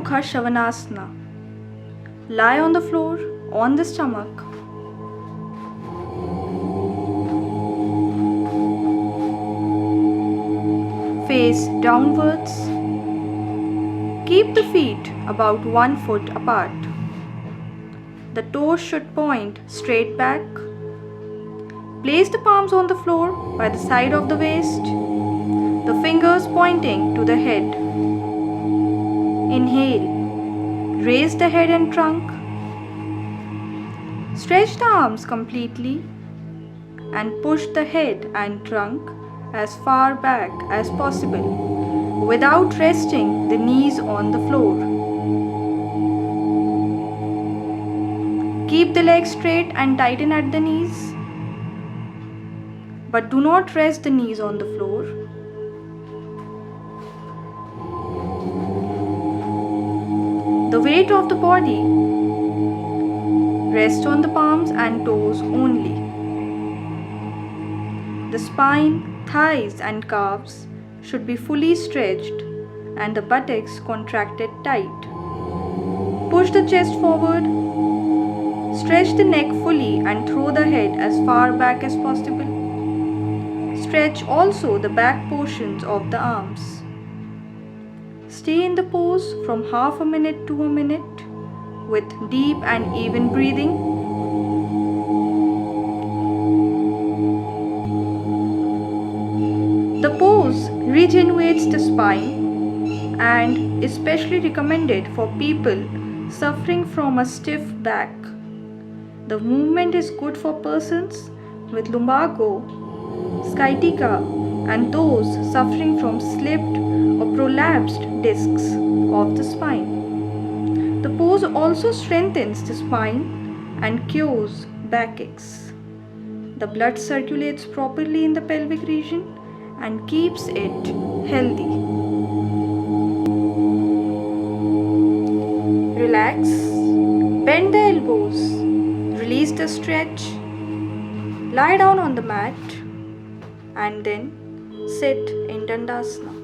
Mukha Svanasana. Lie on the floor on the stomach. Face downwards. Keep the feet about 1 foot apart. The toes should point straight back. Place the palms on the floor by the side of the waist, the fingers pointing to the head. Inhale. Raise the head and trunk. Stretch the arms completely and push the head and trunk as far back as possible without resting the knees on the floor. Keep the legs straight and tighten at the knees, but do not rest the knees on the floor. The weight of the body rests on the palms and toes only. The spine, thighs and calves should be fully stretched and the buttocks contracted tight. Push the chest forward. Stretch the neck fully and throw the head as far back as possible. Stretch also the back portions of the arms. Stay in the pose from half a minute to a minute with deep and even breathing. The pose rejuvenates the spine and is especially recommended for people suffering from a stiff back. The movement is good for persons with lumbago, sciatica, and those suffering from slipped or prolapsed discs of the spine. The pose also strengthens the spine and cures backaches. The blood circulates properly in the pelvic region and keeps it healthy. Relax, bend the elbows, release the stretch, lie down on the mat and then sit in Dandasana.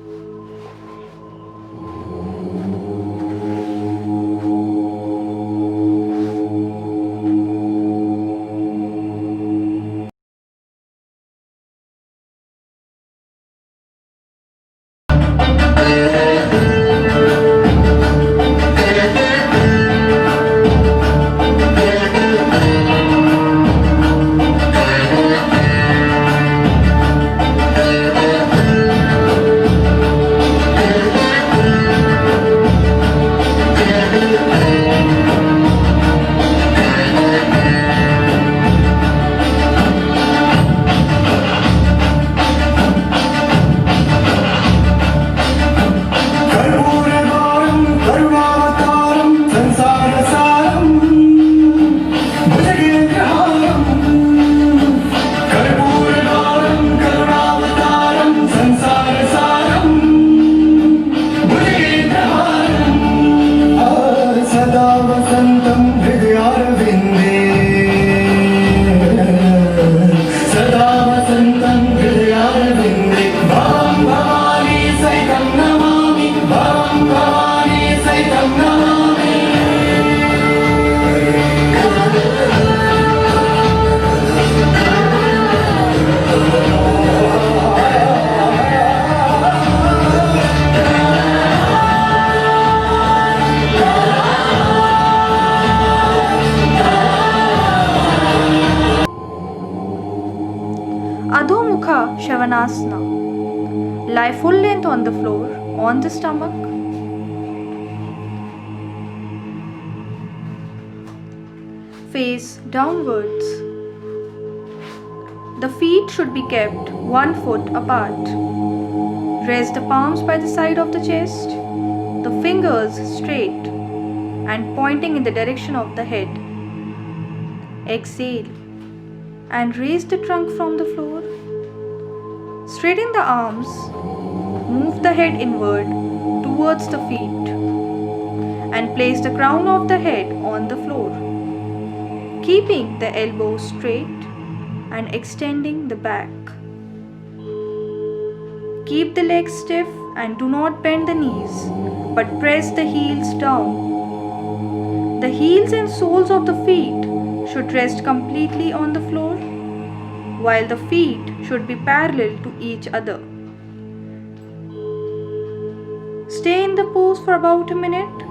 Adho Mukha Svanasana. Lie full length on the floor, on the stomach. Face downwards. The feet should be kept 1 foot apart. Rest the palms by the side of the chest, the fingers straight and pointing in the direction of the head. Exhale and raise the trunk from the floor. Straighten the arms, move the head inward towards the feet and place the crown of the head on the floor, keeping the elbows straight and extending the back. Keep the legs stiff and do not bend the knees, but press the heels down. The heels and soles of the feet should rest completely on the floor, while the feet should be parallel to each other. Stay in the pose for about a minute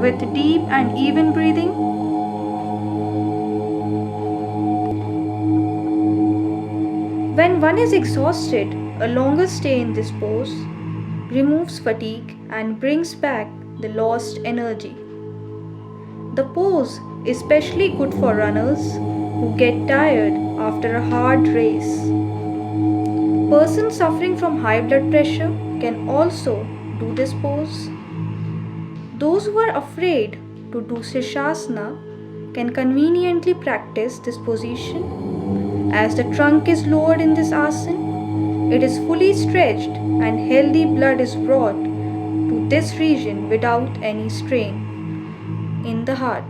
with deep and even breathing. When one is exhausted, a longer stay in this pose removes fatigue and brings back the lost energy. The pose is especially good for runners who get tired after a hard race. Persons suffering from high blood pressure can also do this pose. Those who are afraid to do Sirsasana can conveniently practice this position. As the trunk is lowered in this asana, it is fully stretched and healthy blood is brought to this region without any strain in the heart.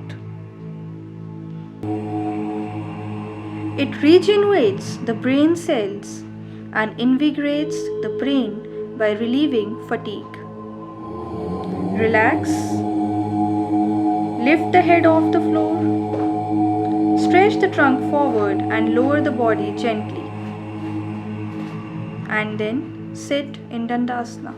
It regenerates the brain cells and invigorates the brain by relieving fatigue. Relax. Lift the head off the floor. Stretch the trunk forward and lower the body gently. And then sit in Dandasana.